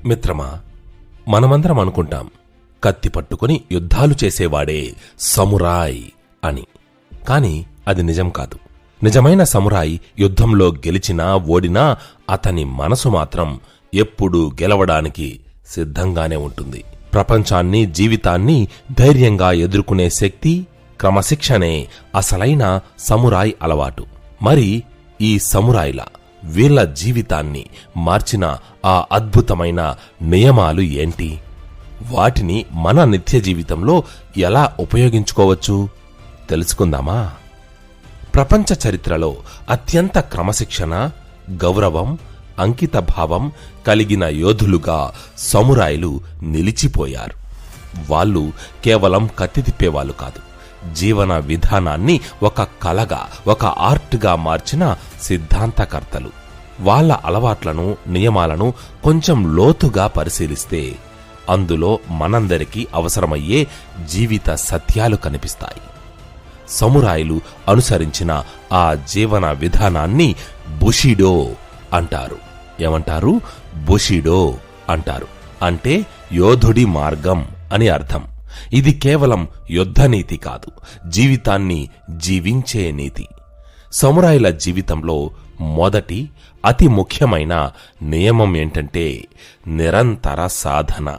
మిత్రమా, మనమందరం అనుకుంటాం కత్తి పట్టుకుని యుద్ధాలు చేసేవాడే సమురాయ్ అని. కాని అది నిజం కాదు. నిజమైన సమురాయ్ యుద్ధంలో గెలిచినా ఓడినా అతని మనసు మాత్రం ఎప్పుడూ గెలవడానికి సిద్ధంగానే ఉంటుంది. ప్రపంచాన్ని, జీవితాన్ని ధైర్యంగా ఎదుర్కొనే శక్తి, క్రమశిక్షణే అసలైన సమురాయ్ అలవాటు. మరి ఈ సమురాయ్ల వీళ్ల జీవితాన్ని మార్చిన ఆ అద్భుతమైన నియమాలు ఏంటి? వాటిని మన నిత్య జీవితంలో ఎలా ఉపయోగించుకోవచ్చు తెలుసుకుందామా? ప్రపంచ చరిత్రలో అత్యంత క్రమశిక్షణ, గౌరవం, అంకితభావం కలిగిన యోధులుగా సమురాయ్లు నిలిచిపోయారు. వాళ్ళు కేవలం కత్తి తిప్పేవాళ్లు కాదు, జీవన విధానాన్ని ఒక కళగా, ఒక ఆర్ట్గా మార్చిన సిద్ధాంతకర్తలు. వాళ్ళ అలవాట్లను, నియమాలను కొంచెం లోతుగా పరిశీలిస్తే అందులో మనందరికీ అవసరమయ్యే జీవిత సత్యాలు కనిపిస్తాయి. సమురాయ్లు అనుసరించిన ఆ జీవన విధానాన్ని బుషిడో అంటారు. ఏమంటారు? బుషిడో అంటారు. అంటే యోధుడి మార్గం అని అర్థం. ఇది కేవలం యుద్ధనీతి కాదు, జీవితాన్ని జీవించే నీతి. సమురాయ్ల జీవితంలో మొదటి అతి ముఖ్యమైన నియమం ఏంటంటే నిరంతర సాధన.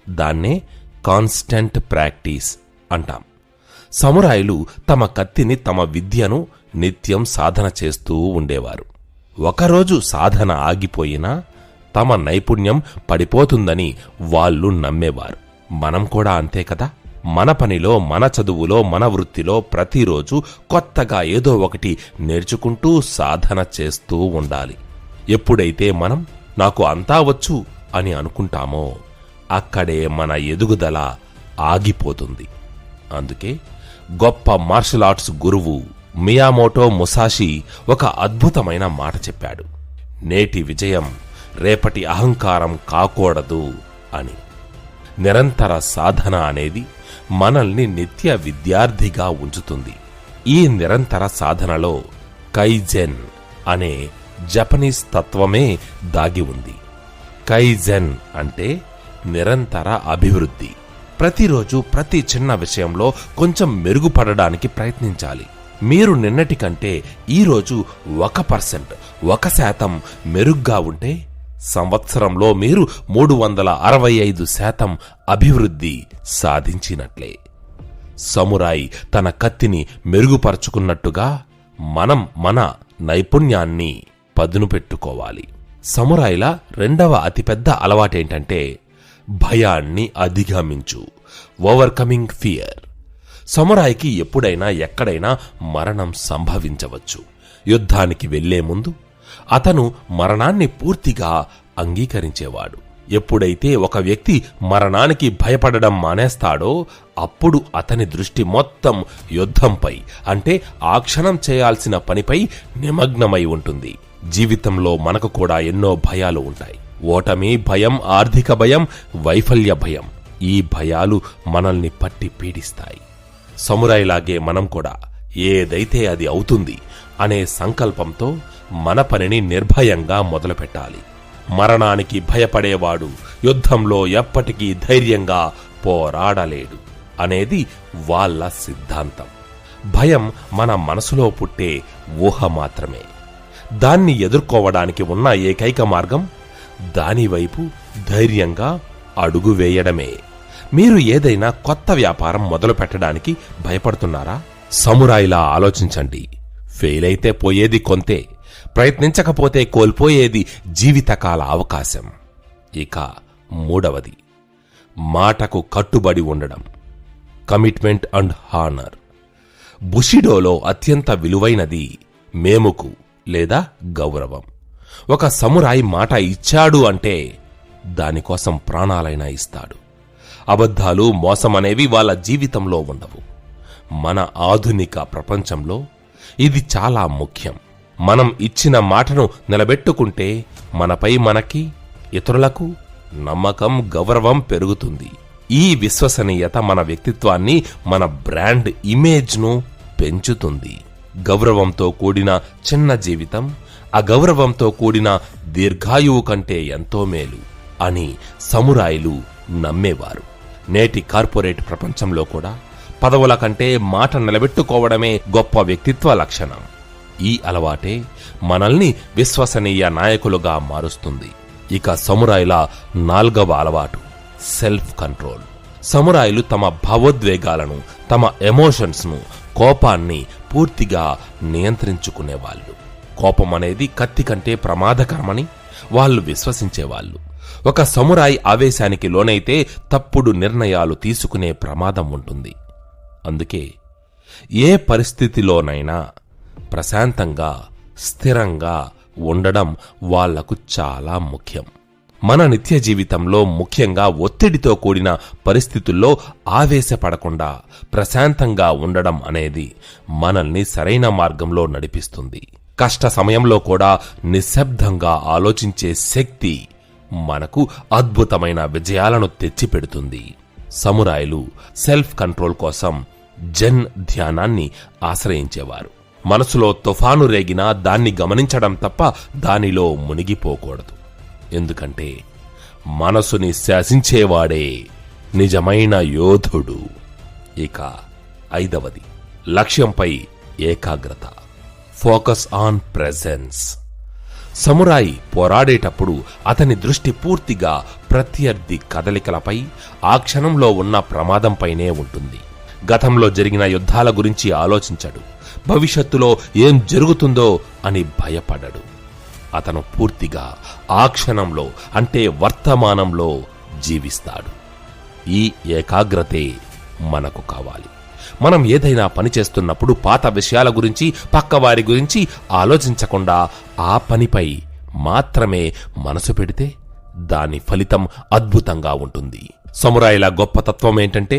దాన్నే కాన్స్టెంట్ ప్రాక్టీస్ అంటాం. సమురాయ్లు తమ కత్తిని, తమ విద్యను నిత్యం సాధన చేస్తూ ఉండేవారు. ఒకరోజు సాధన ఆగిపోయినా తమ నైపుణ్యం పడిపోతుందని వాళ్ళు నమ్మేవారు. మనం కూడా అంతే కదా? మన పనిలో, మన చదువులో, మన వృత్తిలో ప్రతిరోజు కొత్తగా ఏదో ఒకటి నేర్చుకుంటూ సాధన చేస్తూ ఉండాలి. ఎప్పుడైతే మనం నాకు అంతా వచ్చు అని అనుకుంటామో అక్కడే మన ఎదుగుదల ఆగిపోతుంది. అందుకే గొప్ప మార్షల్ ఆర్ట్స్ గురువు మియామోటో ముసాషి ఒక అద్భుతమైన మాట చెప్పాడు. నేటి విజయం రేపటి అహంకారం కాకూడదు అని. నిరంతర సాధన అనేది మనల్ని నిత్య విద్యార్థిగా ఉంచుతుంది. ఈ నిరంతర సాధనలో కైజెన్ అనే జపనీస్ తత్వమే దాగి ఉంది. కైజెన్ అంటే నిరంతర అభివృద్ధి. ప్రతిరోజు ప్రతి చిన్న విషయంలో కొంచెం మెరుగుపడడానికి ప్రయత్నించాలి. మీరు నిన్నటి కంటే ఈరోజు 1%, 1% మెరుగ్గా ఉంటే సంవత్సరంలో మీరు 365% అభివృద్ధి సాధించినట్లే. సమురాయ్ తన కత్తిని మెరుగుపరుచుకున్నట్టుగా మనం మన నైపుణ్యాన్ని పదును పెట్టుకోవాలి. సమురాయ్ల రెండవ అతిపెద్ద అలవాటేంటంటే భయాన్ని అధిగమించు, ఓవర్కమింగ్ ఫియర్. సమురాయ్కి ఎప్పుడైనా ఎక్కడైనా మరణం సంభవించవచ్చు. యుద్ధానికి వెళ్లే ముందు అతను మరణాన్ని పూర్తిగా అంగీకరించేవాడు. ఎప్పుడైతే ఒక వ్యక్తి మరణానికి భయపడడం మానేస్తాడో అప్పుడు అతని దృష్టి మొత్తం యుద్ధంపై, అంటే ఆ క్షణం చేయాల్సిన పనిపై నిమగ్నమై ఉంటుంది. జీవితంలో మనకు కూడా ఎన్నో భయాలు ఉంటాయి. ఓటమి భయం, ఆర్థిక భయం, వైఫల్య భయం. ఈ భయాలు మనల్ని పట్టి పీడిస్తాయి. సమురాయ్లాగే మనం కూడా ఏదైతే అది అవుతుంది అనే సంకల్పంతో మన పనిని నిర్భయంగా మొదలుపెట్టాలి. మరణానికి భయపడేవాడు యుద్ధంలో ఎప్పటికీ ధైర్యంగా పోరాడలేడు అనేది వాళ్ళ సిద్ధాంతం. భయం మన మనసులో పుట్టే ఊహ మాత్రమే. దాన్ని ఎదుర్కోవడానికి ఉన్న ఏకైక మార్గం దానివైపు ధైర్యంగా అడుగు వేయడమే. మీరు ఏదైనా కొత్త వ్యాపారం మొదలు పెట్టడానికి భయపడుతున్నారా? సమురాయ్లా ఆలోచించండి. ఫెయిల్ అయితే పోయేది కొంతే, ప్రయత్నించకపోతే కోల్పోయేది జీవితకాల అవకాశం. ఇక మూడవది మాటకు కట్టుబడి ఉండడం, కమిట్మెంట్ అండ్ హానర్. బుషిడోలో అత్యంత విలువైనది మేముకు లేదా గౌరవం. ఒక సమురాయ్ మాట ఇచ్చాడు అంటే దానికోసం ప్రాణాలైనా ఇస్తాడు. అబద్ధాలు, మోసమనేవి వాళ్ళ జీవితంలో ఉండవు. మన ఆధునిక ప్రపంచంలో ఇది చాలా ముఖ్యం. మనం ఇచ్చిన మాటను నిలబెట్టుకుంటే మనపై, మనకి, ఇతరులకు నమ్మకం, గౌరవం పెరుగుతుంది. ఈ విశ్వసనీయత మన వ్యక్తిత్వాన్ని, మన బ్రాండ్ ఇమేజ్ను పెంచుతుంది. గౌరవంతో కూడిన చిన్న జీవితం అగౌరవంతో కూడిన దీర్ఘాయువు కంటే ఎంతో మేలు. అని సమురాయిలు నమ్మేవారు. నేటి కార్పొరేట్ ప్రపంచంలో కూడా పదవుల కంటే మాట నిలబెట్టుకోవడమే గొప్ప వ్యక్తిత్వ లక్షణం. ఈ అలవాటే మనల్ని విశ్వసనీయ నాయకులుగా మారుస్తుంది. ఇక సమురాయిల 4వ అలవాటు సెల్ఫ్ కంట్రోల్. సమురాయిలు తమ భావోద్వేగాలను, తమ ఎమోషన్స్ను, కోపాన్ని పూర్తిగా నియంత్రించుకునేవాళ్ళు. కోపం అనేది కత్తి కంటే ప్రమాదకరమని వాళ్ళు విశ్వసించేవాళ్ళు. ఒక సమురాయి ఆవేశానికి లోనైతే తప్పుడు నిర్ణయాలు తీసుకునే ప్రమాదం ఉంటుంది. అందుకే ఏ పరిస్థితిలోనైనా ప్రశాంతంగా, స్థిరంగా ఉండడం వాళ్లకు చాలా ముఖ్యం. మన నిత్య జీవితంలో ముఖ్యంగా ఒత్తిడితో కూడిన పరిస్థితుల్లో ఆవేశపడకుండా ప్రశాంతంగా ఉండడం అనేది మనల్ని సరైన మార్గంలో నడిపిస్తుంది. కష్ట సమయంలో కూడా నిశ్శబ్దంగా ఆలోచించే శక్తి మనకు అద్భుతమైన విజయాలను తెచ్చిపెడుతుంది. సమురాయిలు సెల్ఫ్ కంట్రోల్ కోసం జెన్ ధ్యానాన్ని ఆశ్రయించేవారు. మనసులో తుఫాను రేగినా దాన్ని గమనించడం తప్ప దానిలో మునిగిపోకూడదు. ఎందుకంటే మనసుని శాసించేవాడే నిజమైన యోధుడు. ఇక 5వది లక్ష్యంపై ఏకాగ్రత, ఫోకస్ ఆన్ ప్రెజెన్స్. సమురాయి పోరాడేటప్పుడు అతని దృష్టి పూర్తిగా ప్రత్యర్థి కదలికలపై, ఆ క్షణంలో ఉన్న ప్రమాదంపైనే ఉంటుంది. గతంలో జరిగిన యుద్ధాల గురించి ఆలోచించడు. భవిష్యత్తులో ఏం జరుగుతుందో అని భయపడడు. అతను పూర్తిగా ఆ క్షణంలో, అంటే వర్తమానంలో జీవిస్తాడు. ఈ ఏకాగ్రతే మనకు కావాలి. మనం ఏదైనా పని చేస్తున్నప్పుడు పాత విషయాల గురించి, పక్కవారి గురించి ఆలోచించకుండా ఆ పనిపై మాత్రమే మనసు పెడితే దాని ఫలితం అద్భుతంగా ఉంటుంది. సమురాయిల గొప్ప తత్వం ఏంటంటే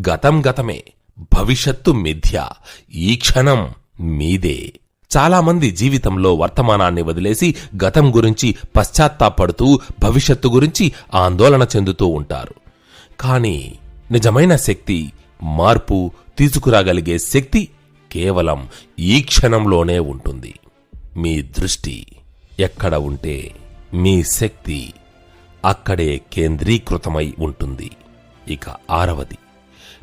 గతం గతమే, భవిష్యత్తు మిథ్య, ఈ క్షణం మీదే. చాలా మంది జీవితంలో వర్తమానాన్ని వదిలేసి గతం గురించి పశ్చాత్తాపడుతూ భవిష్యత్తు గురించి ఆందోళన చెందుతూ ఉంటారు. కానీ నిజమైన శక్తి, మార్పు తీసుకురాగలిగే శక్తి కేవలం ఈ క్షణంలోనే ఉంటుంది. మీ దృష్టి ఎక్కడ ఉంటే మీ శక్తి అక్కడే కేంద్రీకృతమై ఉంటుంది. ఇక 6వది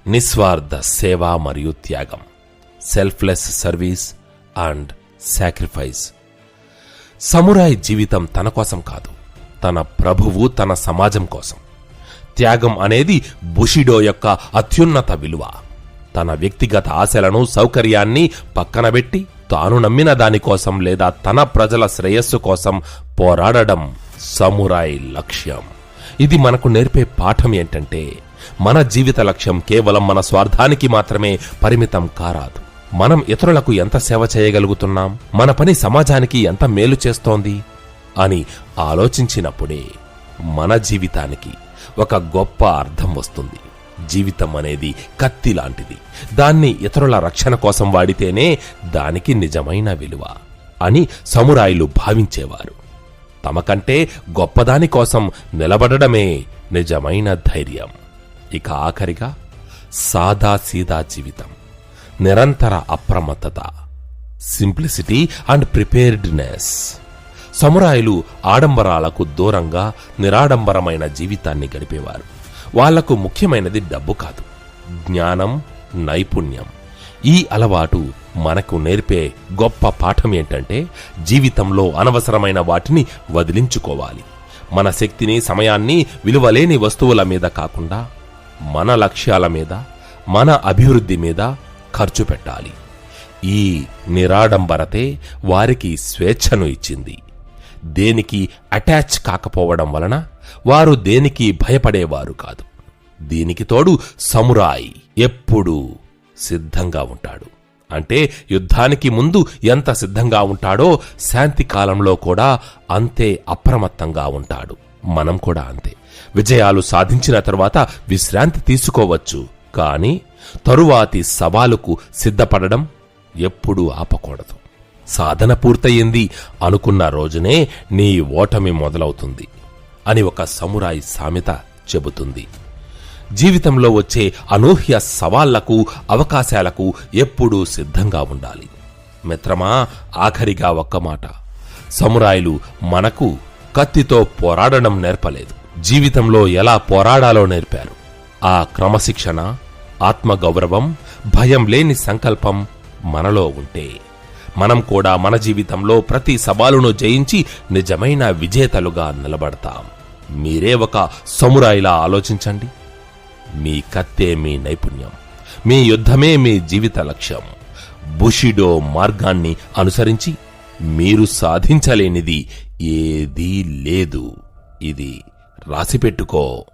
నిస్వార్థ సేవ మరియు త్యాగం, సెల్ఫ్లెస్ సర్వీస్ అండ్ సాక్రిఫైస్. సమురాయి జీవితం తన కోసం కాదు, తన ప్రభువు, తన సమాజం కోసం. త్యాగం అనేది బుషిడో యొక్క అత్యున్నత విలువ. తన వ్యక్తిగత ఆశలను, సౌకర్యాన్ని పక్కనబెట్టి తాను నమ్మిన దానికోసం లేదా తన ప్రజల శ్రేయస్సు కోసం పోరాడడం సమురాయి లక్ష్యం. ఇది మనకు నేర్పే పాఠం ఏంటంటే మన జీవిత లక్ష్యం కేవలం మన స్వార్థానికి మాత్రమే పరిమితం కారాదు. మనం ఇతరులకు ఎంత సేవ చేయగలుగుతున్నాం, మన పని సమాజానికి ఎంత మేలు చేస్తోంది అని ఆలోచించినప్పుడే మన జీవితానికి ఒక గొప్ప అర్థం వస్తుంది. జీవితం అనేది కత్తి లాంటిది. దాన్ని ఇతరుల రక్షణ కోసం వాడితేనే దానికి నిజమైన విలువ అని సమురాయిలు భావించేవారు. తమకంటే గొప్పదాని కోసం నిలబడడమే నిజమైన ధైర్యం. ఇక ఆఖరిగా సాదాసీదా జీవితం, నిరంతర అప్రమత్తత, సింప్లిసిటీ అండ్ ప్రిపేర్డ్నెస్. సమురాయిలు ఆడంబరాలకు దూరంగా నిరాడంబరమైన జీవితాన్ని గడిపేవారు. వాళ్లకు ముఖ్యమైనది డబ్బు కాదు, జ్ఞానం, నైపుణ్యం. ఈ అలవాటు మనకు నేర్పే గొప్ప పాఠం ఏంటంటే జీవితంలో అనవసరమైన వాటిని వదిలించుకోవాలి. మన శక్తిని, సమయాన్ని విలువలేని వస్తువుల మీద కాకుండా మన లక్ష్యాల మీద, మన అభివృద్ధి మీద ఖర్చు పెట్టాలి. ఈ నిరాడంబరతే వారికి స్వేచ్ఛను ఇచ్చింది. దేనికి అటాచ్ కాకపోవడం వలన వారు దేనికి భయపడేవారు కాదు. దీనికి తోడు సమురాయి ఎప్పుడూ సిద్ధంగా ఉంటాడు. అంటే యుద్ధానికి ముందు ఎంత సిద్ధంగా ఉంటాడో శాంతి కాలంలో కూడా అంతే అప్రమత్తంగా ఉంటాడు. మనం కూడా అంతే. విజయాలు సాధించిన తరువాత విశ్రాంతి తీసుకోవచ్చు, కానీ తరువాతి సవాలుకు సిద్ధపడడం ఎప్పుడూ ఆపకూడదు. సాధన పూర్తయింది అనుకున్న రోజునే నీ ఓటమి మొదలవుతుంది అని ఒక సమురాయి సామెత చెబుతుంది. జీవితంలో వచ్చే అనూహ్య సవాళ్లకు, అవకాశాలకు ఎప్పుడూ సిద్ధంగా ఉండాలి. మిత్రమా, ఆఖరిగా ఒక్క మాట. సమురాయిలు మనకు కత్తితో పోరాడడం నేర్పలేదు, జీవితంలో ఎలా పోరాడాలో నేర్పారు. ఆ క్రమశిక్షణ, ఆత్మగౌరవం, భయం లేని సంకల్పం మనలో ఉంటే మనం కూడా మన జీవితంలో ప్రతి సవాలును జయించి నిజమైన విజేతలుగా నిలబడతాం. మీరే ఒక సమురాయిలా ఆలోచించండి. మీ కత్తే మీ నైపుణ్యం, మీ యుద్ధమే మీ జీవిత లక్ష్యం. బుషిడో మార్గాన్ని అనుసరించి మీరు సాధించలేనిది ఏదీ లేదు. ఇది రాసిపెట్టుకో.